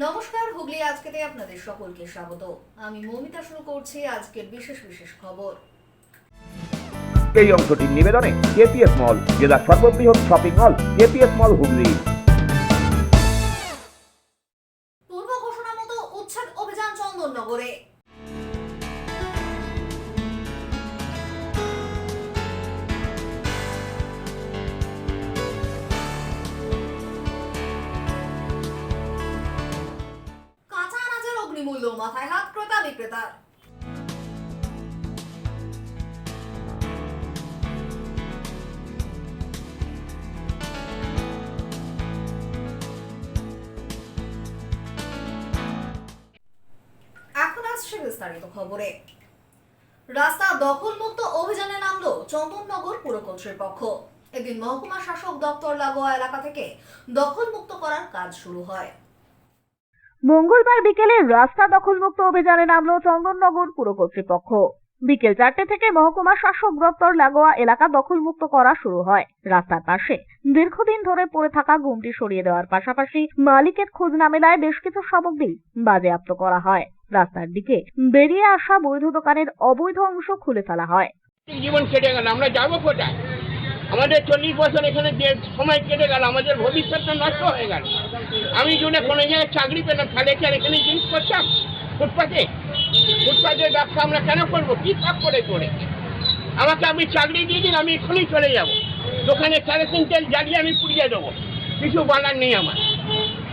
নমস্কার, হুগলি আজকেতে আপনাদের সকলকে স্বাগত। আমি মৌমিতা শুরু করছি আজকের বিশেষ বিশেষ খবর। এই অংশটির নিবেদনে কেপিএস মল, জেলার সর্ববৃহৎ শপিং মল কেপিএস মল হুগলি। পূর্ব ঘোষণা মতো উচ্ছেদ অভিযান চন্দননগরে। কাঁচা আনাজের অগ্নিমূল্য মাথায় হাত ক্রেতা বিক্রেতার। এখন আসছে বিস্তারিত খবরে। রাস্তা দখলমুক্ত অভিযানে নামলো চন্দননগর পুর কর্তৃপক্ষ। এদিন মহকুমা শাসক দপ্তর লাগোয়া এলাকা থেকে দখলমুক্ত করার কাজ শুরু হয়। মঙ্গলবার বিকেলে রাস্তা দখলমুক্ত অভিযানে নামলো চন্দননগর পুর কর্তৃপক্ষ। বিকেল 4টে থেকে মহকুমা শাসক দপ্তর লাগোয়া এলাকা দখলমুক্ত করা শুরু হয়। রাস্তার পাশে দীর্ঘদিন ধরে পড়ে থাকা গুমটি সরিয়ে দেওয়ার পাশাপাশি মালিকের খোঁজ না মেলায় বেশ কিছু সামগ্রী বাজেয়াপ্ত করা হয়। রাস্তার দিকে বেরিয়ে আসা বৈধ দোকানের অবৈধ অংশ খুলে ফেলা হয়। জীবন কেটে গেল, আমরা যাবো কোথায়? আমাদের 40 বছর এখানে যে সময় কেটে গেল, আমাদের ভবিষ্যৎটা নষ্ট হয়ে গেল। আমি যদি কোনো জায়গায় চাকরি পেলাম, তাহলে কি আর এখানে জিনিস করতাম? ফুটপাতে ব্যবসা আমরা কেন করবো? কি পাপ করে করে আমাকে আপনি চাকরি দিয়ে দিন, আমি এখনই চলে যাব। দোকানে কেরোসিন তেল জ্বালিয়ে আমি পুড়িয়ে দেবো, কিছু বলার নেই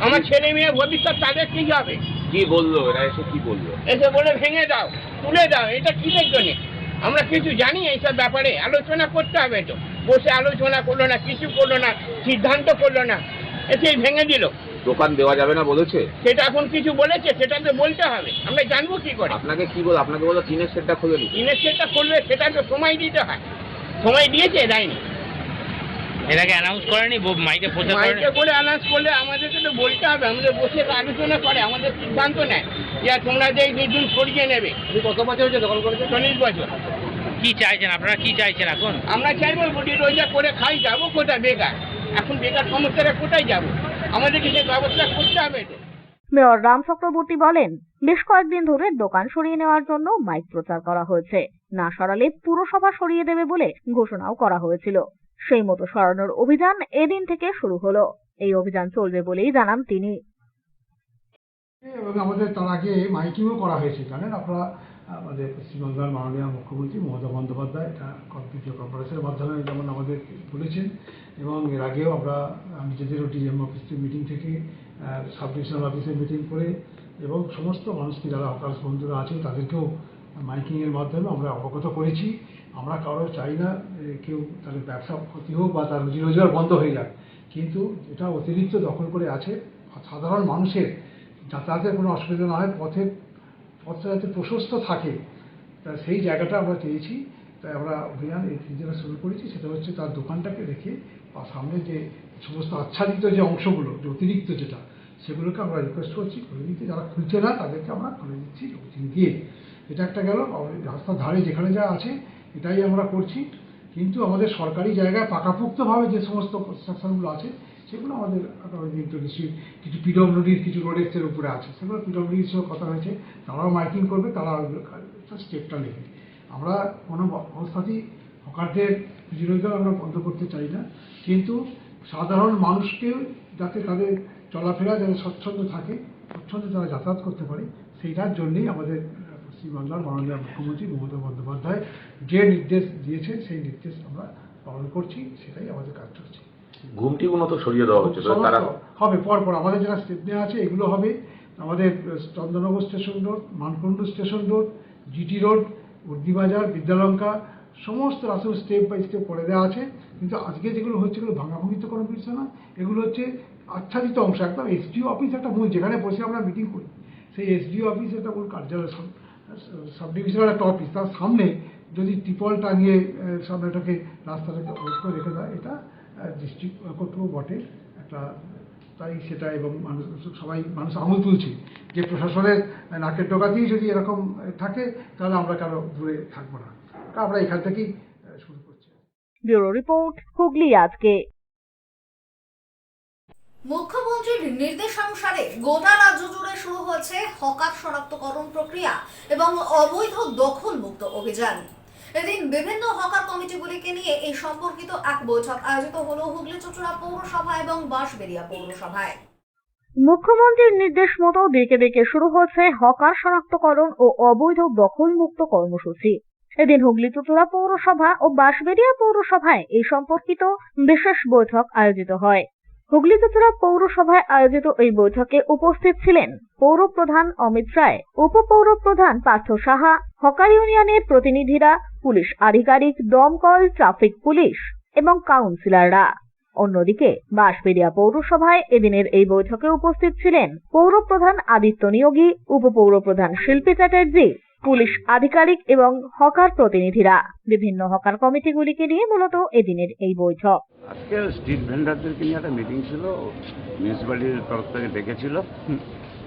আমার ছেলে মেয়ে ভবিষ্যৎ তাদের কি যাবে? কি বললো এরা? এসে কি বললো? এসে বলে ভেঙে দাও, তুলে দাও। এটা কিসের জন্য? আমরা কিছু জানি এইসব ব্যাপারে? আলোচনা করতে হবে তো। বসে আলোচনা করলো না, কিছু করলো না, সিদ্ধান্ত করলো না, এসেই ভেঙে দিল। দোকান দেওয়া যাবে না বলেছে? সেটা এখন কিছু বলেছে, সেটা তো বলতে হবে। আমরা জানবো কি করে? আপনাকে কি বল? আপনাকে বলো টিনের শেডটা খুলে দিতে। দিনের সেটা করলে সেটা তো সময় দিতে হয়। সময় দিয়েছে, দেয়নি। এটাকে অ্যানাউন্স করেনি, মাইকে প্রচার করেনি। মাইকে করে অ্যানাউন্স করলে আমাদেরকে তো বলতে হবে। আমাদের বসে তো আলোচনা করে, আমাদের সিদ্ধান্ত নেয় যে তোমরা যে এই দুজন সরিয়ে নেবে। কত বছর হয়েছে দখল করেছে? 40 বছর। কি চাইছেন আপনারা? কি চাইছেন এখন? আমরা চাইবো রুটি রোজা করে খাই, যাবো কোথায়? বেকার। এখন বেকার সমস্যাটা কোথায় যাব? আমাদেরকে যে ব্যবস্থা করতে হবে তো। মেয়র রাম চক্রবর্তী বলেন, বেশ কয়েকদিন ধরে দোকান সরিয়ে নেওয়ার জন্য মাইক প্রচার করা হয়েছে। না সরালে পুরসভা সরিয়ে দেবে বলে ঘোষণাও করা হয়েছিল। সেই মতো সরানোর অভিযান এদিন থেকে শুরু হলো। এই অভিযান চলবে বলেই জানান তিনি। এবং আমাদের তার আগে মাইকিংও করা হয়েছে, জানেন আপনারা। আমাদের পশ্চিমবাংলার মাননীয় মুখ্যমন্ত্রী মমতা বন্দ্যোপাধ্যায় এটা ভিডিও কনফারেন্সের মাধ্যমে যেমন আমাদের বলেছেন, এবং এর আগেও আমরা নিজেদেরও ডিএম অফিসের মিটিং থেকে সাব ডিভিশনাল অফিসের মিটিং করে এবং সমস্ত মানুষকে যারা হকার্স বন্ধুরা আছে তাদেরকেও মাইকিংয়ের মাধ্যমে আমরা অবগত করেছি। আমরা কারো চাই না কেউ তাদের ব্যবসা ক্ষতি হোক বা তার রুজি রোজগার বন্ধ হয়ে যাক, কিন্তু এটা অতিরিক্ত দখল করে আছে। সাধারণ মানুষের যাতায়াতের কোনো অসুবিধা না হয়, পথটা যাতে প্রশস্ত থাকে, তা সেই জায়গাটা আমরা চেয়েছি। তাই আমরা অভিযান এই যেটা শুরু করেছি সেটা হচ্ছে তার দোকানটাকে রেখে বা সামনে যে সমস্ত আচ্ছাদিত যে অংশগুলো, যে অতিরিক্ত যেটা, সেগুলোকে আমরা রিকোয়েস্ট করছি খুলে দিতে। যারা খুলছে না তাদেরকে আমরা খুলে দিচ্ছি রুটিন দিয়ে। এটা একটা গেল। রাস্তার ধারে যেখানে যা আছে এটাই আমরা করছি, কিন্তু আমাদের সরকারি জায়গায় পাকাপোক্তভাবে যে সমস্ত কনস্ট্রাকশনগুলো আছে সেগুলো আমাদের কিছু পিডব্লিউডির কিছু রোডের উপরে আছে, সেগুলো পিডব্লিউডির সঙ্গে কথা হয়েছে, তারাও মাইকিং করবে, তারা স্টেপটা নেবে। আমরা কোনো অবস্থাতেই হকারদের রুজি রোজগার আমরা বন্ধ করতে চাই না, কিন্তু সাধারণ মানুষকে যাতে তাদের চলাফেরা যাতে স্বচ্ছন্দ থাকে, স্বচ্ছন্দে তারা যাতায়াত করতে পারে, সেইটার জন্যেই আমাদের পশ্চিমবাংলার মাননীয় মুখ্যমন্ত্রী মমতা বন্দ্যোপাধ্যায় যে নির্দেশ দিয়েছে সেই নির্দেশ আমরা পালন করছি, সেটাই আমাদের কাজ চলছে। ঘুমটিগুলো তো সরিয়ে দেওয়া হচ্ছে, তারা হবে পরপর আমাদের যারা স্টেপ নেওয়া আছে এগুলো হবে। আমাদের Chandannagar station road, Mankundu station road, GT road, Urdibazar, Bidyalanka, সমস্ত রাস্তা স্টেপ বাই স্টেপ করে দেওয়া আছে। কিন্তু আজকে যেগুলো হচ্ছে এগুলো ভাঙাভাঙি তো কোনো বিষয় না, এগুলো হচ্ছে আচ্ছাদিত অংশ। একদম এসডিও অফিস একটা মূল, যেখানে বসে আমরা মিটিং করি, সেই এসডিও অফিস একটা মূল কার্যালয়, সাব ডিভিশনাল একটা অফিস, তার সামনে যদি ত্রিপল টাঙিয়ে সামনেটাকে রাস্তাটাকে অবরোধ করে রেখে দেয়, এটা ডিস্ট্রিক্ট কর্তৃপক্ষ বটে একটা, তাই সেটা এবং মানুষ আঙুল তুলছে যে প্রশাসনের নাকের ডগাতেই যদি এরকম থাকে তাহলে আমরা কারো দূরে থাকবো না। আমরা এখান থেকেই শুরু করছি। ব্যুরো রিপোর্ট, হুগলি আজকে। মুখ্যমন্ত্রীর নির্দেশানুসারে গোটা রাজ্য জুড়ে শুরু হয়েছে হকার শনাক্তকরণ প্রক্রিয়া এবং অবৈধ দখলমুক্ত অভিযান। এদিন বিভিন্ন হকার কমিটিগুলিকে নিয়ে এই সম্পর্কিত এক বৈঠক আয়োজিত হলো হুগলি চুঁচুড়া পৌরসভা এবং বাঁশবেড়িয়া পৌরসভায়। মুখ্যমন্ত্রীর নির্দেশ মতো দিকে দিকে শুরু হচ্ছে হকার শনাক্তকরণ ও অবৈধ দখলমুক্ত কর্মসূচি। এদিন হুগলি চুঁচুড়া পৌরসভা ও বাঁশবেড়িয়া পৌরসভায় এই সম্পর্কিত বিশেষ বৈঠক আয়োজিত হয়। হুগলি চুঁচুড়া পৌরসভায় আয়োজিত এই বৈঠকে উপস্থিত ছিলেন পৌর প্রধান অমিত রায়, উপপৌর প্রধান পার্থ সাহা, হকার ইউনিয়নের প্রতিনিধিরা, পুলিশ আধিকারিক, দমকল, ট্রাফিক পুলিশ এবং কাউন্সিলররা। অন্যদিকে বাঁশবেড়িয়া পৌরসভায় এদিনের এই বৈঠকে উপস্থিত ছিলেন পৌর প্রধান আদিত্য নিয়োগী, উপপৌর প্রধান শিল্পী চ্যাটার্জি, পুলিশ আধিকারিক এবং হকার প্রতিনিধিরা। বিভিন্ন হকার কমিটিগুলিকে নিয়ে মূলত এদিনের এই বৈঠক। আজকে স্ট্রিট ভেন্ডারদেরকে নিয়ে একটা মিটিং ছিল, মিউনিসিপ্যালিটির তরফ থেকে ডেকেছিল।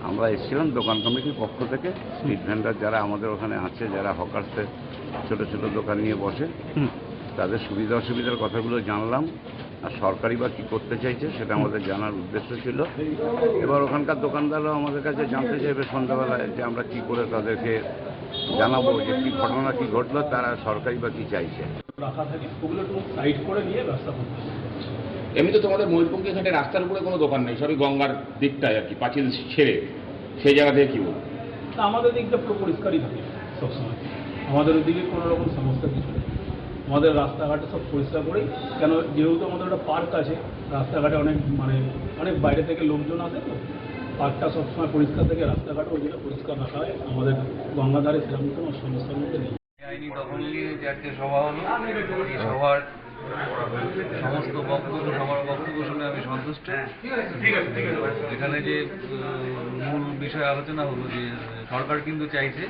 আমরা এসেছিলাম দোকান কমিটির পক্ষ থেকে। স্ট্রিট ভেন্ডার যারা আমাদের ওখানে আছে, যারা হকার্সের ছোট ছোট দোকান নিয়ে বসে, তাদের সুবিধা অসুবিধার কথাগুলো জানলাম। আর সরকারি বা কী করতে চাইছে সেটা আমাদের জানার উদ্দেশ্য ছিল। এবার ওখানকার দোকানদাররাও আমাদের কাছে জানতে চাইবে সন্ধ্যাবেলায় যে আমরা কী করে তাদেরকে জানাবো যে কী ঘটনা কী ঘটলো, তারা সরকারি বা কী চাইছে। রাখা থাকে ওগুলো একটু সাইড করে নিয়ে ব্যবসা করতে হবে। এমনি তো তোমাদের ময়ূরপঙ্খী ঘাটে রাস্তার উপরে কোনো দোকান নেই, সবই গঙ্গার দিকটায় আর কি, পাঁচিল ছেড়ে সেই জায়গা থেকে কী বলবো? তা আমাদের দিকটা পুরো পরিষ্কারই থাকে সবসময়, আমাদের ওইদিকে কোনো রকম সমস্যা কিছু নেই। আমাদের রাস্তাঘাটে সব পরিষ্কার করেই, কেন যেহেতু আমাদের একটা পার্ক আছে, রাস্তাঘাটে অনেক বাইরে থেকে লোকজন আসে, তো পার্কটা সবসময় পরিষ্কার থাকে, রাস্তাঘাটে ওইগুলো পরিষ্কার রাখা হয়। আমাদের গঙ্গাধারে সেরকম কোনো সমস্যার মধ্যে নেই। আইনি দখল নিয়ে যে আজকে সভা হলো, এই সভার সমস্ত বক্তব্য শুনে আমি সন্তুষ্ট। এখানে যে মূল বিষয় আলোচনা হলো যে সরকার কিন্তু চাইছে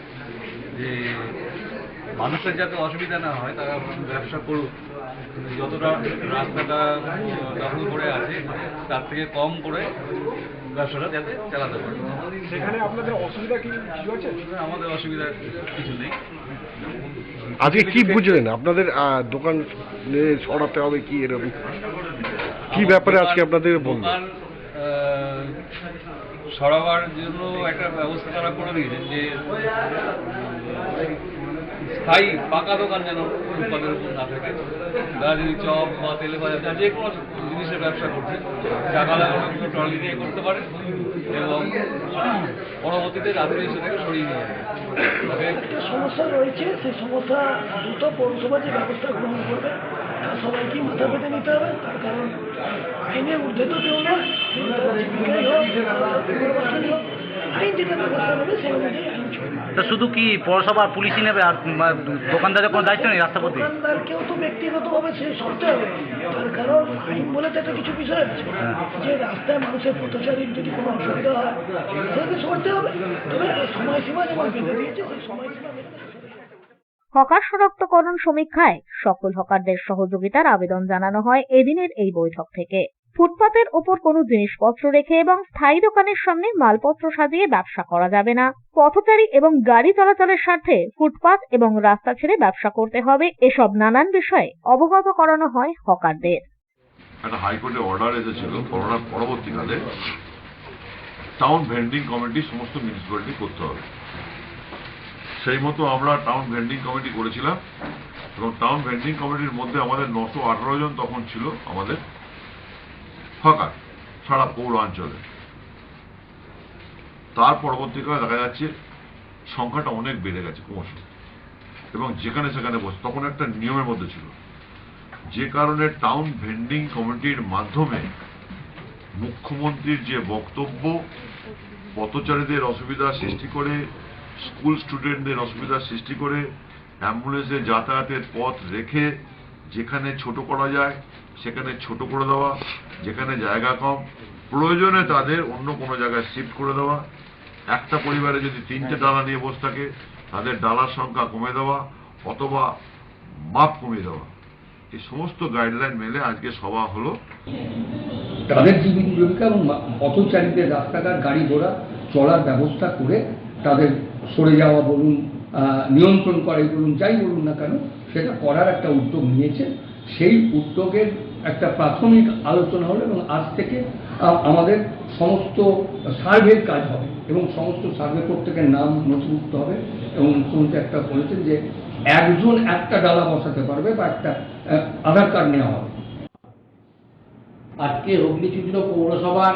যে মানুষের যাতে অসুবিধা না হয়, তারা ব্যবসা করুক, যতটা রাস্তাটা দখল করে আছে তার থেকে কম করে ব্যবসাটা যাতে চালাতে পারে। সেখানে আপনাদের অসুবিধা কি আছে? আমাদের অসুবিধা কিছু নেই। আজকে কি বুঝলেন আপনাদের দোকান সরাতে হবে কি এরকম কি ব্যাপারে আজকে আপনাদের বলবেন? দোকান সরাবার জন্য একটা ব্যবস্থা তারা করে দিয়েছেন যে স্থায়ী পাকা দোকান যেন ফুটপাতের উপর না থাকে। তারা যদি চপ বা তেলে ভাজা যে কোনো জিনিসের ব্যবসা করছে, টাকা লাগানো ট্রলি নিয়ে করতে পারে এবং পরবর্তীতে রাত্রে সেটাকে সরিয়ে নিয়ে যাবে। একটা সমস্যা রয়েছে, সেই সমস্যা দ্রুত পৌরসভা যে ব্যবস্থা গ্রহণ করবে তা সবাইকে মাথা পেতে নিতে হবে। তার কারণ আইনের ঊর্ধ্বে তো কেউ নয়, জীবিকাই হোক, আইন যেটা ব্যবস্থা নেবে সেই অনুযায়ী আইন চলবে। তা শুধু কি পৌরসভা পুলিশই নেবে আর দোকানদারের কোনো দায়িত্ব নেই? রাস্তা প্রতি দোকানদারকেও তো ব্যক্তিগতভাবে সে সরতে হবে। তার কারণ আইন বলে তো একটা কিছু বিষয় আছে যে রাস্তায় মানুষের পথচারীর যদি কোনো অসুবিধা হয় সেটাকে সরতে হবে। তবে সময়সীমা যেমন বেঁধে দিয়েছে সেই সময়সীমা মেনে হকার শনাক্তকরণ সমীক্ষায় সকল হকারদের সহযোগিতার আবেদন জানানো হয় এদিনের এই বৈঠক থেকে। ফুটপাতের ওপর কোনো জিনিসপত্র রেখে এবং স্থায়ী দোকানের সামনে মালপত্র সাজিয়ে ব্যবসা করা যাবে না। পথচারী এবং গাড়ি চলাচলের স্বার্থে ফুটপাত এবং রাস্তা ছেড়ে ব্যবসা করতে হবে। এসব নানান বিষয়ে অবগত করানো হয় হকারদের। একটা হাইকোর্টে অর্ডার এসেছিল, করোনার পরবর্তীকালে টাউন ভেন্ডিং কমিটি সমস্ত মিউনিসিপ্যালিটি করতে হবে। সেই মতো আমরা টাউন ভেন্ডিং কমিটি করেছিলাম এবং টাউন ভেন্ডিং কমিটির মধ্যে আমাদের 918 জন তখন ছিল আমাদের হকার সারা পৌরাঞ্চলে। তার পরবর্তীকালে দেখা যাচ্ছে সংখ্যাটা অনেক বেড়ে গেছে ক্রমশ, এবং যেখানে সেখানে বসে তখন একটা নিয়মের মধ্যে ছিল, যে কারণে টাউন ভেন্ডিং কমিটির মাধ্যমে মুখ্যমন্ত্রীর যে বক্তব্য পথচারীদের অসুবিধা সৃষ্টি করে, স্কুল স্টুডেন্টদের অসুবিধা সৃষ্টি করে, অ্যাম্বুলেন্সে যাতায়াতের পথ রেখে যেখানে ছোট করা যায় সেখানে ছোট করে দেওয়া, যেখানে জায়গা কম প্রয়োজনে তাদের অন্য কোনো জায়গায় শিফট করে দেওয়া, একটা পরিবারে যদি 3টে ডালা নিয়ে বসে থাকে তাদের ডালার সংখ্যা কমে দেওয়া অথবা মাপ কমিয়ে দেওয়া, এই সমস্ত গাইডলাইন মেনে আজকে সভা হলো। তাদের জীবিকা এবং পথচারীদের রাস্তাঘাট গাড়ি ঘোড়া চলার ব্যবস্থা করে তাদের সরে যাওয়া বলুন, নিয়ন্ত্রণ করে বলুন, যাই বলুন না কেন, সেটা করার একটা উদ্যোগ নিয়েছে। সেই উদ্যোগের একটা প্রাথমিক আলোচনা হলো এবং আজ থেকে আমাদের সমস্ত সার্ভের কাজ হবে এবং সমস্ত সার্ভে প্রত্যেকের নাম নথিভুক্ত হবে এবং মুখ্যমন্ত্রী একটা বলেছেন যে একজন একটা ডালা বসাতে পারবে বা একটা আধার কার্ড নেওয়া হবে। আজকে হুগলি চুঁচুড়া পৌরসভার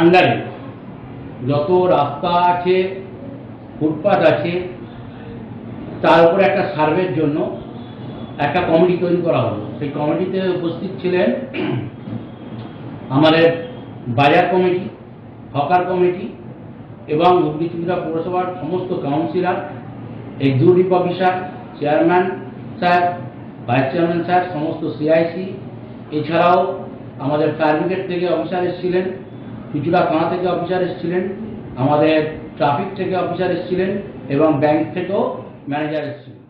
আন্ডারে যত রাস্তা আছে, ফুটপাথ আছে, তার উপরে একটা সার্ভের জন্য একটা কমিটি তৈরি করা হলো। সেই কমিটিতে উপস্থিত ছিলেন আমাদের বাজার কমিটি, হকার কমিটি এবং হুগলি চুঁচুড়া পৌরসভার সমস্ত councillor, executive officer, chairman sir, vice chairman sir, সমস্ত সিআইসি, এছাড়াও আমাদের ফায়ার ব্রিগেড থেকে অফিসার এসেছিলেন, চুঁচুড়া থানা থেকে অফিসার এসেছিলেন, আমাদের ট্রাফিক থেকে অফিসার এসেছিলেন এবং ব্যাংক থেকেও ম্যানেজার এসেছিলেন।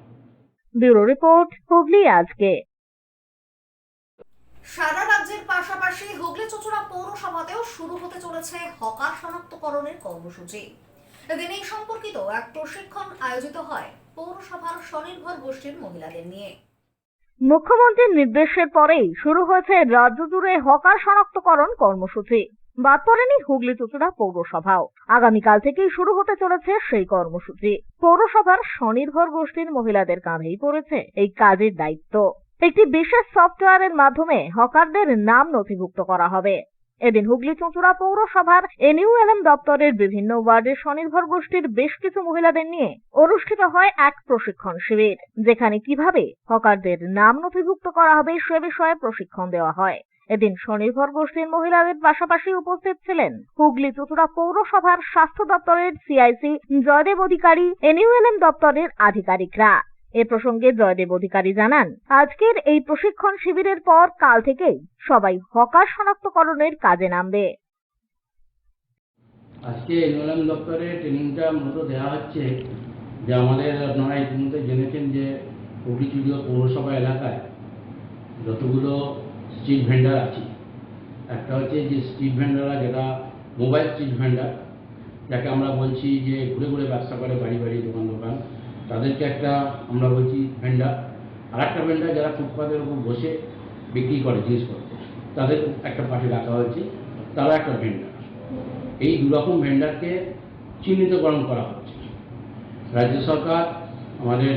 ব্যুরো রিপোর্ট, হুগলি আজকে। সারা রাজ্যের পাশাপাশি হুগলি চুঁচুড়া পৌরসভাতেও শুরু হতে চলেছে হকার শনাক্তকরণের কর্মসূচি। এদিন এই সম্পর্কিত এক প্রশিক্ষণ আয়োজিত হয় পৌরসভার স্বনির্ভর গোষ্ঠীর মহিলাদের নিয়ে। মুখ্যমন্ত্রীর নির্দেশের পরেই শুরু হয়েছে রাজ্য জুড়ে হকার শনাক্তকরণ কর্মসূচি। বাদ পড়েনি হুগলি চুঁচুড়া পৌরসভাও। আগামীকাল থেকেই শুরু হতে চলেছে সেই কর্মসূচি। পৌরসভার স্বনির্ভর গোষ্ঠীর মহিলাদের কাঁধেই পড়েছে এই কাজের দায়িত্ব। একটি বিশেষ সফটওয়্যারের মাধ্যমে হকারদের নাম নথিভুক্ত করা হবে। এদিন হুগলি চুঁচুড়া পৌরসভার NULM দপ্তরের বিভিন্ন ওয়ার্ডের স্বনির্ভর গোষ্ঠীর বেশ কিছু মহিলাদের নিয়ে অনুষ্ঠিত হয় এক প্রশিক্ষণ শিবির, যেখানে কিভাবে হকারদের নাম নথিভুক্ত করা হবে সে বিষয়ে প্রশিক্ষণ দেওয়া হয়। এদিন স্বনির্ভর গোষ্ঠীর মহিলাদের পাশাপাশি উপস্থিত ছিলেন হুগলি চুঁচুড়া পৌরসভার স্বাস্থ্য দপ্তরের CIC জয়দেব অধিকারী, NULM দপ্তরের আধিকারিকরা। এ প্রসঙ্গে জয়দেব অধিকারী জানান, আজকের এই প্রশিক্ষণ শিবিরের পর কাল থেকেই সবাই হকার শনাক্তকরণের কাজে নামবে। আজকে NULM দপ্তরে ট্রেনিংটা মূলত দেওয়া হচ্ছে যে আমাদের, আপনারা ইতিমধ্যে জেনেছেন যে হুগলি চুঁচুড়া পৌরসভা এলাকায় যতগুলো স্ট্রিট ভেন্ডার আছে, একটা হচ্ছে যে স্ট্রিট ভেন্ডাররা, যেটা মোবাইল স্ট্রিট ভেন্ডার, যাকে আমরা বলছি যে ঘুরে ঘুরে ব্যবসা করে বাড়ি বাড়ি দোকান দোকান, তাদেরকে একটা আমরা বলছি ভেন্ডার। আর একটা ভেন্ডার যারা ফুটপাথের উপর বসে বিক্রি করে জিনিসপত্র, তাদের একটা পাশে রাখা হয়েছে, তারা একটা ভেন্ডার। এই দুরকম ভেন্ডারকে চিহ্নিতকরণ করা হচ্ছে। রাজ্য সরকার আমাদের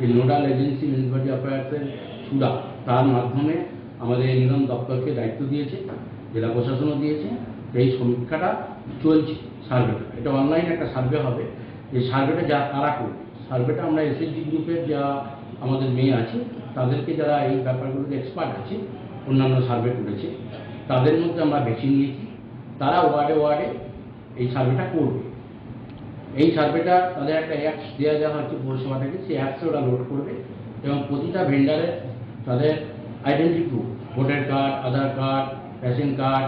এই নোডাল এজেন্সি মিউনিসিপ্যালিটি অ্যাফেয়ার্সের সুরা, তার মাধ্যমে আমাদের নিলাম দপ্তরকে দায়িত্ব দিয়েছে, জেলা প্রশাসনও দিয়েছে। এই সমীক্ষাটা চলছে, সার্ভেটা, এটা অনলাইনে একটা সার্ভে হবে। এই সার্ভেটা যা তারা করবে, সার্ভেটা আমরা SHG গ্রুপের যা আমাদের মেয়ে আছে, তাদেরকে যারা এই ব্যাপারগুলোতে এক্সপার্ট আছে, অন্যান্য সার্ভে করেছে, তাদের মধ্যে আমরা বেছে নিয়েছি। তারা ওয়ার্ডে ওয়ার্ডে এই সার্ভেটা করবে। এই সার্ভেটা তাদের একটা অ্যাপস দেওয়া হচ্ছে পৌরসভা থেকে, সেই অ্যাপসে ওরা লোড করবে এবং প্রতিটা ভেন্ডারের তাদের আইডেন্টি প্রুফ, ভোটার কার্ড, আধার কার্ড, রেশন কার্ড,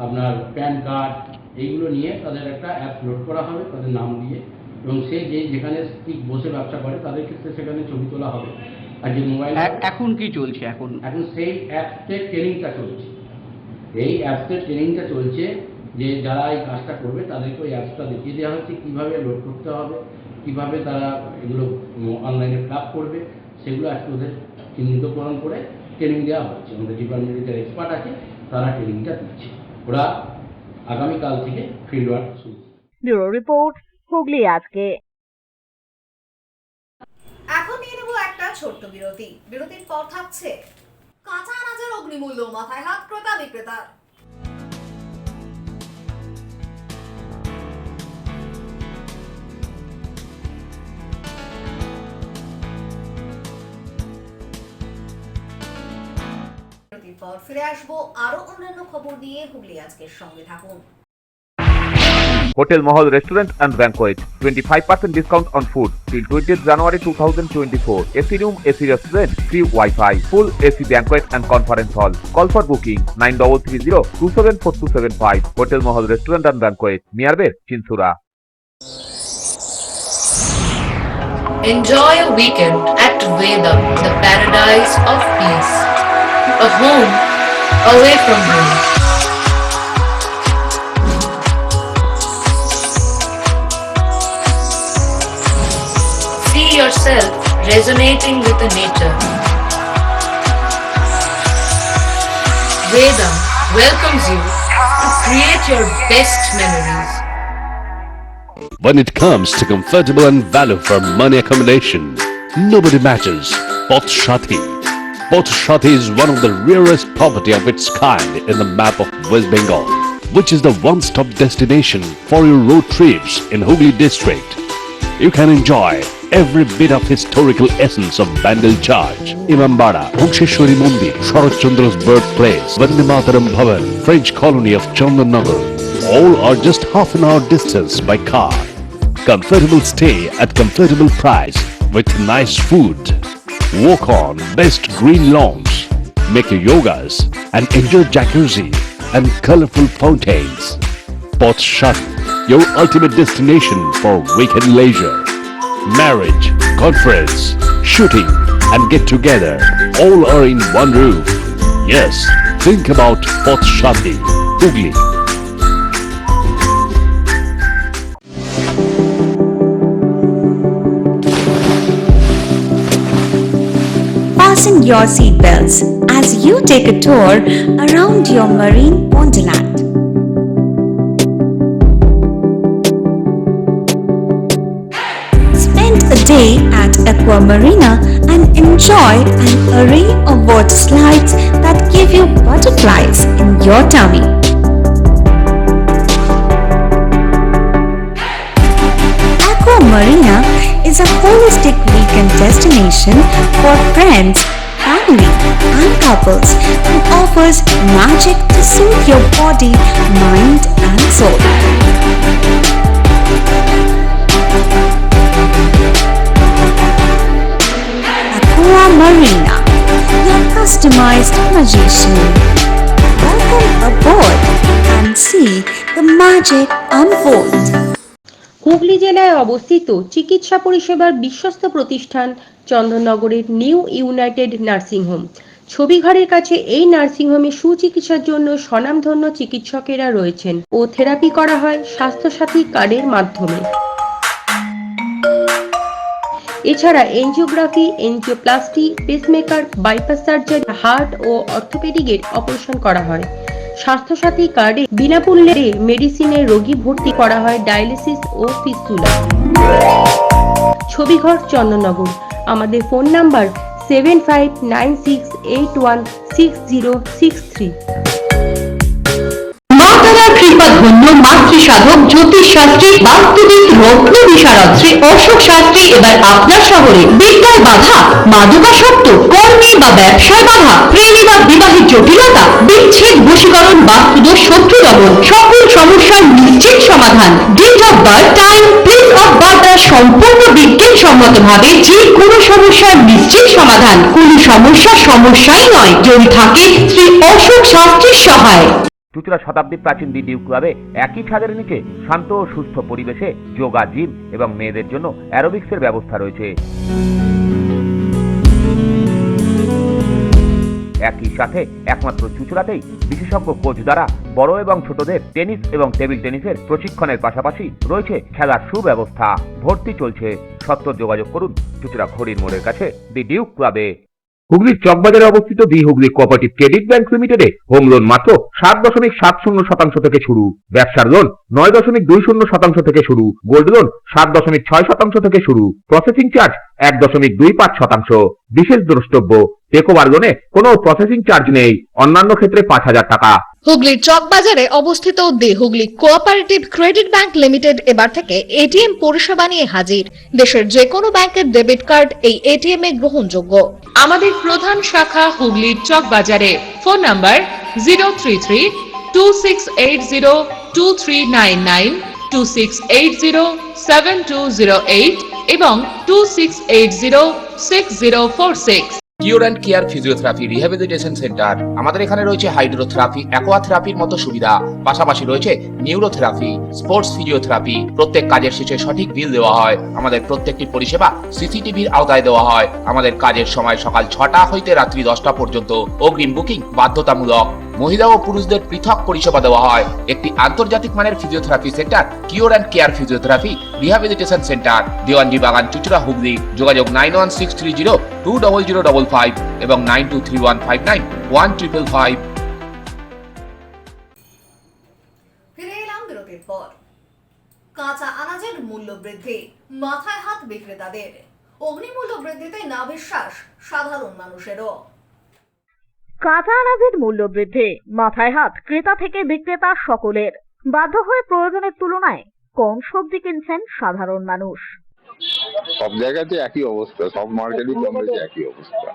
আপনার প্যান কার্ড, এইগুলো নিয়ে তাদের একটা অ্যাপ লোড করা হবে তাদের নাম দিয়ে, এবং সে যেখানে ঠিক বসে ব্যবসা করে তাদের ক্ষেত্রে সেখানে ছবি তোলা হবে। আর যে মোবাইল এখন কি চলছে? এখন সেই অ্যাপসের ট্রেনিংটা চলছে। এই অ্যাপসের ট্রেনিংটা চলছে যে যারা এই কাজটা করবে তাদেরকে ওই অ্যাপসটা দেখিয়ে দেওয়া হচ্ছে কীভাবে লোড করতে হবে, কীভাবে তারা এগুলো অনলাইনে ফিল আপ করবে, সেগুলো আজকে ওদের চিহ্নিতকরণ করে ট্রেনিং দেওয়া হচ্ছে। আমাদের ডিপার্টমেন্টের যারা এক্সপার্ট আছে তারা ট্রেনিংটা দিচ্ছে। ওরা আগামীকাল থেকে ফিল্ড ওয়ার্ক শুরু। ব্যুরো রিপোর্ট, হুগলি আজকে। এখন নিয়ে নেব একটা ছোট্ট বিরতি। বিরতির পর থাকছে কাঁচা আনাজের অগ্নিমূল্য, মাথায় হাত ক্রেতা বিক্রেতার। বিরতির পর ফিরে আসবো আরো অন্যান্য খবর নিয়ে। হুগলি আজকের সঙ্গে থাকুন। Hotel Mahal Restaurant and Banquet, 25% discount on food till 20th January 2024. AC room, AC restaurant, free Wi-Fi, full AC banquet and conference hall. Call for booking 9330-274275. Hotel Mahal Restaurant and Banquet, Miyarbir, Chinsura. Enjoy a weekend at Vedam, the paradise of peace. A home away from home. See yourself resonating with the nature. Vedam, welcomes you to create your best memories. When it comes to comfortable and value for money accommodation, nobody matches Poth Shati. Poth Shati is one of the rarest property of its kind in the map of West Bengal, which is the one-stop destination for your road trips in Hooghly district. You can enjoy every bit of historical essence of Bandel Church, Imambara, Bhuksheshwari Mandir, Sharat Chandra's birthplace, Vande Mataram Bhavan, French colony of Chandannagar. All are just half an hour distance by car. Comfortable stay at comfortable price with nice food. Walk on best green lawns, make your yogas and enjoy jacuzzi and colorful fountains. Poth Shati, your ultimate destination for weekend leisure. Marriage, conference, shooting and get together all are in one roof. Yes, think about Poth Shati, Hooghly. Fasten your seatbelts as you take a tour around your marine wonderland. Spend a day at Aqua Marina and enjoy an array of water slides that give you butterflies in your tummy. Aqua Marina is a holistic weekend destination for friends, family and couples and offers magic to soothe your body, mind and soul. Aqua Marina, your customized magician. Welcome aboard and see the magic unfold. Hooghly জেলায় অবস্থিত চিকিৎসা পরিষেবার বিশ্বস্ত প্রতিষ্ঠান চন্দননগরের new United nursing home. ছবিঘরের কাছে এই nursing হোমে সুচিকিৎসার জন্য স্বনামধন্য চিকিৎসকেরা রয়েছেন ও থেরাপি করা হয় স্বাস্থ্যসাথী কার্ডের মাধ্যমে। এছাড়া angiography, angioplasty, pacemaker, bypass surgery, heart ও অর্থোপেডিকের অপারেশন করা হয়। স্বাস্থ্যসাথী কার্ডে বিনামূল্যে মেডিসিনের রোগী ভর্তি করা হয় ডায়ালিসিস ও ফিস্টুলা। ছবিঘর চন্দননগর। আমাদের ফোন নাম্বার 7596816063। কৃপাধন্য মাতৃ সাধক জ্যোতিষ শাস্ত্রী, বাস্তুবিদ, রত্ন বিশারদ শ্রী অশোক শাস্ত্রী এবার আপনার শহরে। বিদ্যায় বাধা, মাদকাসক্ত, কর্মে বা ব্যবসায় বাধা, প্রেমে বা বিবাহের জটিলতা, বিচ্ছেদ, বশীকরণ, বাস্তুদোষ, শত্রু দমন, সকল সমস্যার নিশ্চিত সমাধান। Date of birth, time, place of birth দ্বারা সম্পূর্ণ বিজ্ঞানসম্মত ভাবে যে কোনো সমস্যার নিশ্চিত সমাধান। কোন সমস্যাই নয় যদি থাকে শ্রী অশোক শাস্ত্রীর সহায়। চুঁচুড়া শতাব্দী প্রাচীন ডিডিউ ক্লাবে একই ছাদের নিচে শান্ত ও সুস্থ পরিবেশে যোগা, জিম এবং মেয়েদের জন্য অ্যারোবিক্সের ব্যবস্থা রয়েছে। একই সাথে একমাত্র চুঁচুড়াতেই বিশেষজ্ঞ কোচ দ্বারা বড় এবং ছোটদের টেনিস এবং টেবিল টেনিসের প্রশিক্ষণের পাশাপাশি রয়েছে খেলার সুব্যবস্থা। ভর্তি চলছে, সত্বর যোগাযোগ করুন চুঁচুড়া ঘড়ির মোড়ের কাছে দি ডিউক ক্লাবে। হুগলির চকবাজারে অবস্থিত the Hooghly cooperative credit bank লিমিটেডে হোম লোন মাত্র 7.70% থেকে শুরু, ব্যবসার লোন 9.20% থেকে শুরু, গোল্ড লোন 7.6% থেকে শুরু, প্রসেসিং চার্জ 1.25%। বিশেষ দ্রষ্টব্য, টেকওভার লোনে কোনো প্রসেসিং চার্জ নেই, অন্যান্য ক্ষেত্রে 5,000 টাকা। হুগলির চকবাজারে অবস্থিত the Hooghly cooperative credit bank limited এবার থেকে এটিএম পরিষেবা নিয়ে হাজির। দেশের যে কোনো ব্যাংকের ডেবিট কার্ড এই এটিএম এ গ্রহণযোগ্য। আমাদের প্রধান শাখা হুগলির চকবাজারে। ফোন নাম্বার 033-2680-2399, 2680-7208 এবং 2680-6046। Cure and care physiotherapy rehabilitation centre. আমাদের এখানে রয়েছে হাইড্রোথেরাপি, অ্যাকোয়াথেরাপির মতো সুবিধা, পাশাপাশি রয়েছে নিউরোথেরাপি, স্পোর্টস ফিজিওথেরাপি। প্রত্যেক কাজের শেষে সঠিক বিল দেওয়া হয়। আমাদের প্রত্যেকটি পরিষেবা সিসিটিভির আওতায় দেওয়া হয়। আমাদের কাজের সময় সকাল 6টা হইতে রাত্রি 10টা পর্যন্ত। অগ্রিম বুকিং বাধ্যতামূলক। মহিলা ও পুরুষদের পৃথক পরিষেবা দেওয়া হয়। একটি আন্তর্জাতিক মানের physiotherapy centre cure and care physiotherapy rehabilitation centre, Dewanji বাগান, চুঁচুড়া, হুগলি। যোগাযোগ 9163020055 এবং 9231591555। কাঁচা আনাজের মূল্য বৃদ্ধি, মাথায় হাত বিক্রেতাদের। অগ্নিমূল্য বৃদ্ধিতে নাভিশ্বাস সাধারণ মানুষেরও। কাঁচা আনাজের মূল্য বৃদ্ধি, মাথায় হাত ক্রেতা থেকে বিক্রেতা সকলের। বাধ্য হয়ে প্রয়োজনের তুলনায় কম সবজি কিনছেন সাধারণ মানুষ। সব জায়গাতে একই অবস্থা, সব মার্কেটই কম বেশি একই অবস্থা।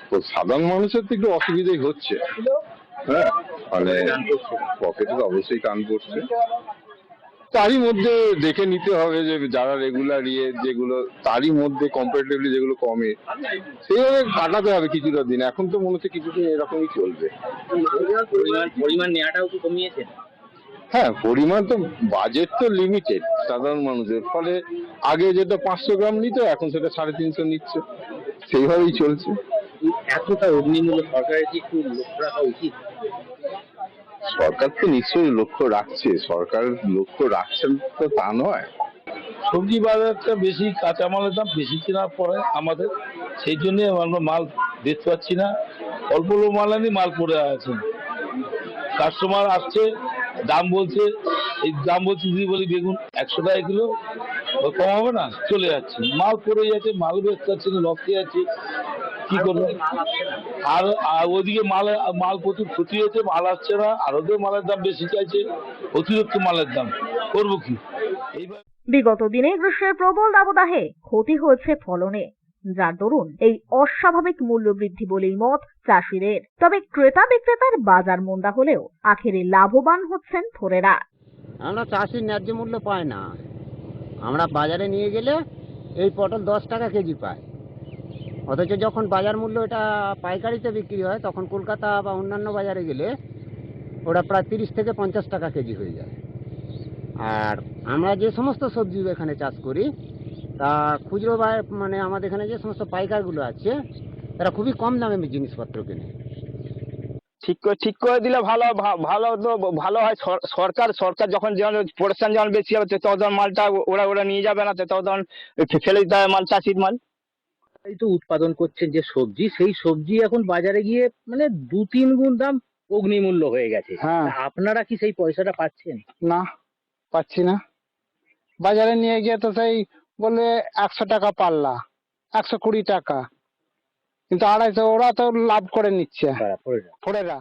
তো সাধারণ মানুষের তো একটু অসুবিধাই হচ্ছে, হ্যাঁ, মানে পকেটে তো অবশ্যই টান পড়ছে। তারই মধ্যে দেখে নিতে হবে যে যারা রেগুলার যেগুলো তারই মধ্যে কম্পারেটিভলি যেগুলো কমে সেইভাবে কাটাতে হবে কিছুটা দিন। এখন তো মনে হচ্ছে কিছুদিন এরকমই চলবে। পরিমাণ নেওয়াটাও কি কমিয়েছে? হ্যাঁ, পরিমাণ তো, বাজেট তো লিমিটেড সাধারণ মানুষের, ফলে আগে যেটা 500 গ্রাম নিত এখন সেটা 350 নিচ্ছে, সেইভাবেই চলছে। এতটা অগ্নিমূল্য সরকারের কি একটু লক্ষ্য রাখা উচিত? সরকার তো নিশ্চয়ই লক্ষ্য রাখছে, সরকার লক্ষ্য রাখছেন তো তা নয়। সবজি বাজারটা বেশি, কাঁচামালের দাম বেশি কেনার পরে আমাদের, সেই জন্য আমরা মাল দিতে পারছি না। অল্প অল্প মাল আনি, মাল পড়ে আছে। কাস্টমার আসছে, দাম বলছে, এই দাম বলছে যদি বলি বেগুন 100 টাকা কিলো, কম হবে না, চলে যাচ্ছে, মাল পড়ে যাচ্ছে, মাল বেচতে পারছে না, লস খেয়ে যাচ্ছে, কি করবো। আর ওইদিকে মাল প্রচুর ক্ষতি হয়েছে, মাল আসছে না, আর ওদের মালের দাম বেশি চাইছে, অতিরিক্ত মালের দাম, করবো কি? এইবার বিগত দিনে গ্রীষ্মের প্রবল দাবদাহে ক্ষতি হয়েছে ফলনে, যার দরুন এই অস্বাভাবিক মূল্য বৃদ্ধি বলেই মত চাষিদের। তবে ক্রেতা বিক্রেতার বাজার মন্দা হলেও আখেরে লাভবান হচ্ছেন থোরেরা। আমরা চাষির ন্যায্য মূল্য পাই না। আমরা বাজারে নিয়ে গেলে এই পটল 10 টাকা কেজি পাই, অথচ যখন বাজার মূল্য এটা পাইকারিতে বিক্রি হয় তখন কলকাতা বা অন্যান্য বাজারে গেলে ওটা প্রায় 30 থেকে 50 টাকা কেজি হয়ে যায়। আর আমরা যে সমস্ত সবজি এখানে চাষ করি তা খুচরো মানে আমাদের এখানে যে সমস্ত পাইকারগুলো আছে তারা খুবই কম দামে জিনিসপত্র কেনে। ঠিক করে দিলে ভালো তো ভালো হয়। সরকার যখন প্রোডাকশন যখন বেশি হবে তখন মালটা ওরা নিয়ে যাবে না, তখন ফেলে দিতে হবে মাল, চাষির মাল। এই তো উৎপাদন করছেন যে সবজি, সেই সবজি এখন বাজারে গিয়ে মানে 2-3 গুণ দাম অগ্নিমূল্য হয়ে গেছে। হ্যাঁ, আপনারা কি সেই পয়সাটা পাচ্ছেন? না, পাচ্ছি না। বাজারে নিয়ে গিয়ে তো সেই বলে 100 টাকা পাল্লা, 120 টাকা, কিন্তু 250, ওরা তো লাভ করে নিচ্ছে ফোরেরা।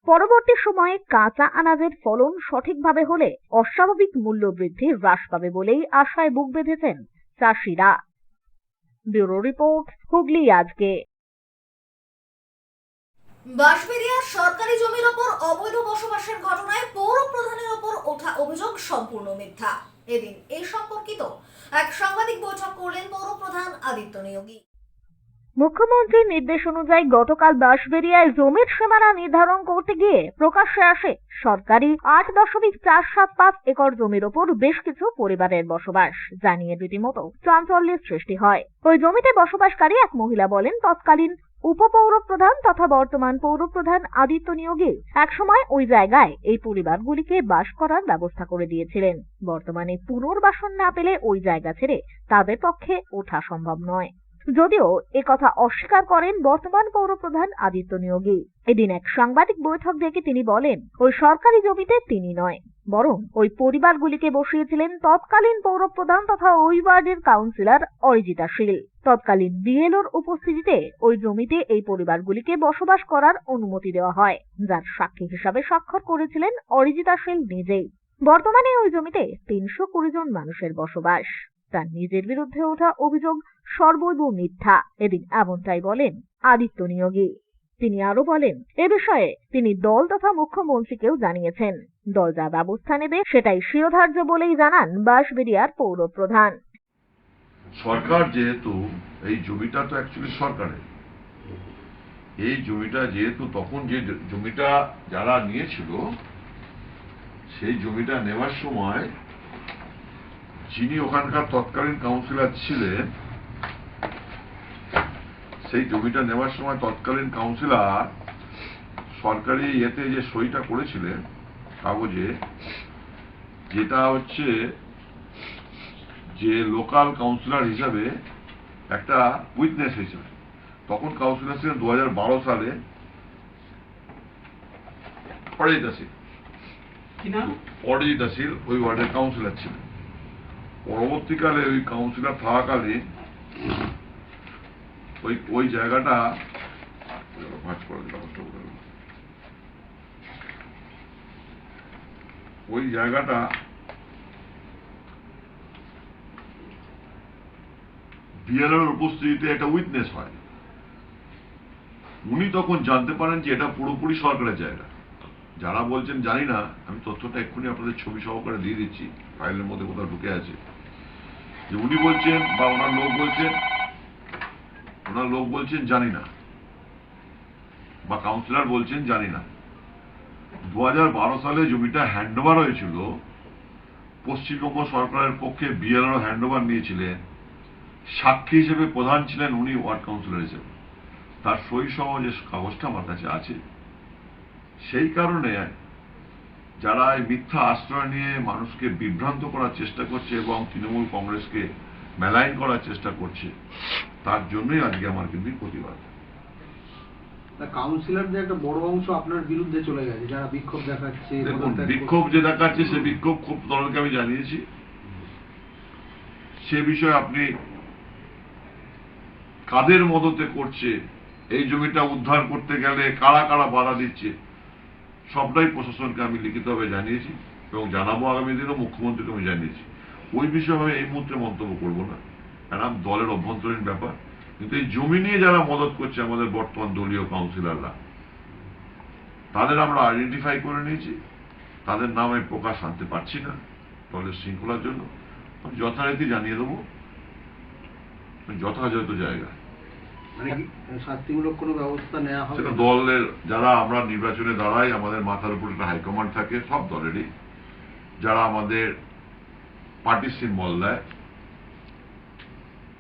পরবর্তী সময়ে কাঁচা আনাজের ফলন সঠিকভাবে হলে অস্বাভাবিক মূল্য বৃদ্ধি হ্রাস পাবে বলেই আশায় বুক বেঁধেছেন চাষিরা। ব্যুরো রিপোর্ট, হুগলি আজকে। বাঁশবেড়িয়ার সরকারি জমির ওপর অবৈধ বসবাসের ঘটনায় পৌর প্রধানের ওপর ওঠা অভিযোগ সম্পূর্ণ মিথ্যা। এদিন এই সম্পর্কিত এক সাংবাদিক বৈঠক করলেন পৌর প্রধান আদিত্য নিয়োগী। মুখ্যমন্ত্রীর নির্দেশ অনুযায়ী গতকাল বাঁশবেড়িয়ায় জমির সীমানা নির্ধারণ করতে গিয়ে প্রকাশ্যে আসে সরকারি 8.475 একর জমির ওপর বেশ কিছু পরিবারের বসবাস, যা নিয়ে রীতিমতো চাঞ্চল্যের সৃষ্টি হয়। ওই জমিতে বসবাসকারী এক মহিলা বলেন, তৎকালীন উপপৌর প্রধান তথা বর্তমান পৌর প্রধান আদিত্য নিয়োগী একসময় ওই জায়গায় এই পরিবারগুলিকে বাস করার ব্যবস্থা করে দিয়েছিলেন। বর্তমানে পুনর্বাসন না পেলে ওই জায়গা ছেড়ে তাদের পক্ষে ওঠা সম্ভব নয়। যদিও একথা অস্বীকার করেন বর্তমান পৌর প্রধান আদিত্য নিয়োগী। এদিন এক সাংবাদিক বৈঠক ডেকে তিনি বলেন, ওই সরকারি জমিতে তিনি নয়, বরং ওই পরিবারগুলিকে বসিয়েছিলেন তৎকালীন পৌর প্রধান তথা ওই ওয়ার্ডের কাউন্সিলর অরিজিতা শীল। তৎকালীন বিএলওর উপস্থিতিতে ওই জমিতে এই পরিবারগুলিকে বসবাস করার অনুমতি দেওয়া হয়, যার সাক্ষী হিসাবে স্বাক্ষর করেছিলেন অরিজিতা শীল নিজেই। বর্তমানে ওই জমিতে 320 জন মানুষের বসবাস। তার নিজের বিরুদ্ধে ওঠা অভিযোগ সর্বৈব মিথ্যা। এদিন এমনটাই বলেন আদিত্য নিয়োগী। তিনি আরো বলেন, এ বিষয়ে তিনি দল তথা মুখ্যমন্ত্রীকেও জানিয়েছেন। দল যা ব্যবস্থা নেবে সেটাই শিরোধার্য বলেই জানান বাঁশবেড়িয়ার পৌর প্রধান। সরকার যেহেতু এই জমিটা তো অ্যাকচুয়ালি সরকারের, এই জমিটা যেহেতু তখন যে জমিটা যারা নিয়েছিল সেই জমিটা নেওয়ার সময় যিনি ওখানকার তৎকালীন কাউন্সিলর ছিলেন, সেই জমিটা নেওয়ার সময় তৎকালীন কাউন্সিলর সরকারি ইয়েতে যে সইটা করেছিলেন কাগজে, যেটা হচ্ছে যে লোকাল কাউন্সিলর হিসাবে একটা উইটনেস হিসেবে, তখন কাউন্সিলর ছিলেন 2012 সালে অরিজিতা শীল। অরিজিতা শীল ওই ওয়ার্ডের কাউন্সিলর ছিলেন। পরবর্তীকালে ওই কাউন্সিলর থাকাকালীন ওই জায়গাটা ভাঁজ করে দিলাম, ওই জায়গাটা বিএলওর উপস্থিতিতে একটা উইটনেস হয়। উনি তখন জানতে পারেন যে এটা পুরোপুরি সরকারের জায়গা। যারা বলছেন জানি না, আমি তথ্যটা এক্ষুনি আপনাদের ছবি সহকারে দিয়ে দিচ্ছি, ফাইলের মধ্যে কোথাও ঢুকে আছে, যে উনি বলছেন বা ওনার লোক বলছেন জানি না, বা কাউন্সিলর বলছেন জানি না। 2012 সালে জমিটা হ্যান্ডওভার হয়েছিল, পশ্চিমবঙ্গ সরকারের পক্ষে বিএলও হ্যান্ডওভার নিয়েছিলেন, সাক্ষী হিসেবে প্রধান ছিলেন উনি ওয়ার্ড কাউন্সিলর হিসেবে, তার সই সহ যে কাগজটা আমার কাছে আছে। সেই কারণে যারা এই মিথ্যা আশ্রয় নিয়ে মানুষকে বিভ্রান্ত করার চেষ্টা করছে এবং তৃণমূল কংগ্রেসকে মেলাইন করার চেষ্টা করছে, তার জন্যই আজকে আমার কিন্তু প্রতিবাদ। কাউন্সিলরদের একটা বড় অংশ আপনার বিরুদ্ধে চলে গেছে, যারা বিক্ষোভ দেখাচ্ছে। দেখুন, বিক্ষোভ যে দেখাচ্ছে সে বিক্ষোভ খুব তরলকে আমি জানিয়েছি। সে বিষয়ে আপনি কাদের মদতে করছে, এই জমিটা উদ্ধার করতে গেলে কারা কারা বাধা দিচ্ছে, সবটাই প্রশাসনকে আমি লিখিতভাবে জানিয়েছি এবং জানাবো আগামী দিনও মুখ্যমন্ত্রীকে আমি জানিয়েছি। ওই বিষয়ে আমি এই মুহূর্তে মন্তব্য করব না, কারণ দলের অভ্যন্তরীণ ব্যাপার। কিন্তু এই জমি নিয়ে যারা মদত করছে আমাদের বর্তমান দলীয় কাউন্সিলররা, তাদের আমরা আইডেন্টিফাই করে নিয়েছি। তাদের নাম আমি প্রকাশ আনতে পারছি না দলের শৃঙ্খলার জন্য। আমি যথারীতি জানিয়ে দেবো যথাযথ জায়গায়। শাস্তিমূলক কোনো ব্যবস্থা নেওয়া হবে? সেটা দলের যারা আমরা নির্বাচনে দাঁড়াই, আমাদের মাথার উপর একটা হাইকমান্ড থাকে সব দলেরই, যারা আমাদের পার্টি সিম্বল দেয়।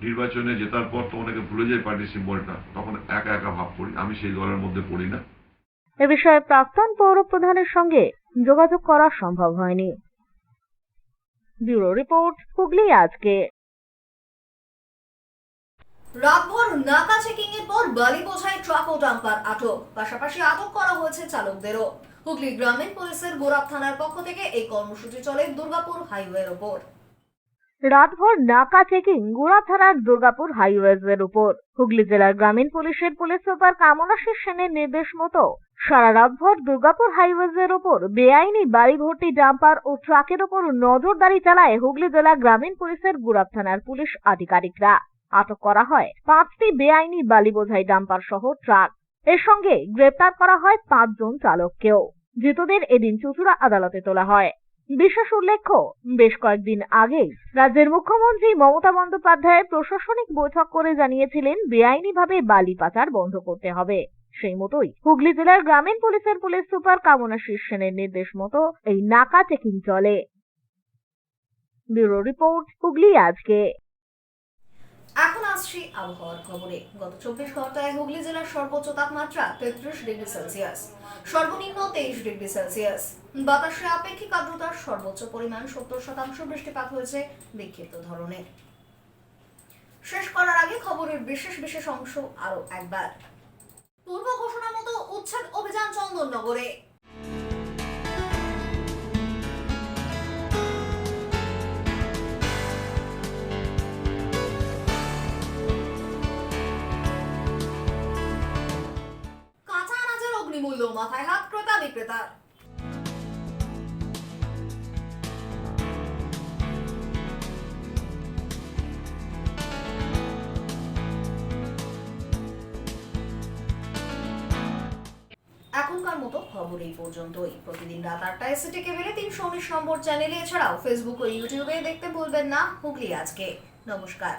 নির্বাচনে জেতার পর তো অনেকে ভুলে যায় পার্টি সিম্বলটা, তখন একা একা ভাব করি। আমি সেই দলের মধ্যে পড়ি না। এ বিষয়ে প্রাক্তন পৌর প্রধানের সঙ্গে যোগাযোগ করা সম্ভব হয়নি। ব্যুরো রিপোর্ট, হুগলি আজকে। রাতভর নাকা চেকিং এর পর বালি বোঝাই ট্রাক ও ডাম্পার আটক, পাশাপাশি আটক করা হয়েছে চালকদেরও। হুগলি গ্রামীণ পুলিশের গোরাপ থানার পক্ষ থেকে এই কর্মসূচি চলে দুর্গাপুর হাইওয়ের ওপর। রাতভর নাকা চেকিং গোড়া থানার দুর্গাপুর হাইওয়েজের উপর। হুগলি জেলার গ্রামীণ পুলিশের পুলিশ সুপার কামনাশীষ সেনের নির্দেশ মতো সারা রাতভর দুর্গাপুর হাইওয়েজের উপর বেআইনি বাড়ি ভর্তি ডাম্পার ও ট্রাকের উপর নজরদারি চালায় হুগলি জেলা গ্রামীণ পুলিশের গোড়াপ থানার পুলিশ আধিকারিকরা। আটক করা হয় 5টি বেআইনি বালি বোঝাই ডাম্পার সহ ট্রাক। এর সঙ্গে গ্রেপ্তার করা হয় 5 জন চালককেও। ধৃতদের এদিন চুঁচুড়া আদালতে তোলা হয়। বিশেষ উল্লেখ্য, বেশ কয়েকদিন আগেই রাজ্যের মুখ্যমন্ত্রী মমতা বন্দ্যোপাধ্যায় প্রশাসনিক বৈঠক করে জানিয়েছিলেন বেআইনিভাবে বালি পাচার বন্ধ করতে হবে। সেই মতোই হুগলি জেলার গ্রামীণ পুলিশের পুলিশ সুপার কামনাশীষ সেনের নির্দেশ মতো এই নাকা চেকিং চলে। ব্যুরো রিপোর্ট, হুগলি আজকে। এখন আসছি আবহাওয়ার খবরে। গত 24 ঘন্টায় হুগলি জেলার সর্বোচ্চ তাপমাত্রা 33 ডিগ্রি সেলসিয়াস, সর্বনিম্ন 23 ডিগ্রি সেলসিয়াস। বাতাসে আপেক্ষিক আর্দ্রতার সর্বোচ্চ পরিমাণ 70%। বৃষ্টিপাত হয়েছে বিক্ষিপ্ত ধরনের। শেষ করার আগে খবরের বিশেষ অংশ আরো একবার। পূর্ব ঘোষণা মতো উচ্ছেদ অভিযান চন্দননগরে। মূল্য মাথায় হাত ক্রেতা বিক্রেতার। এখনকার মতো খবর এই পর্যন্তই। প্রতিদিন রাত 8টায় সিটি কেবলে 319 নম্বর চ্যানেলে, এছাড়াও ফেসবুক ও ইউটিউবে দেখতে ভুলবেন না হুগলি আজকে। নমস্কার।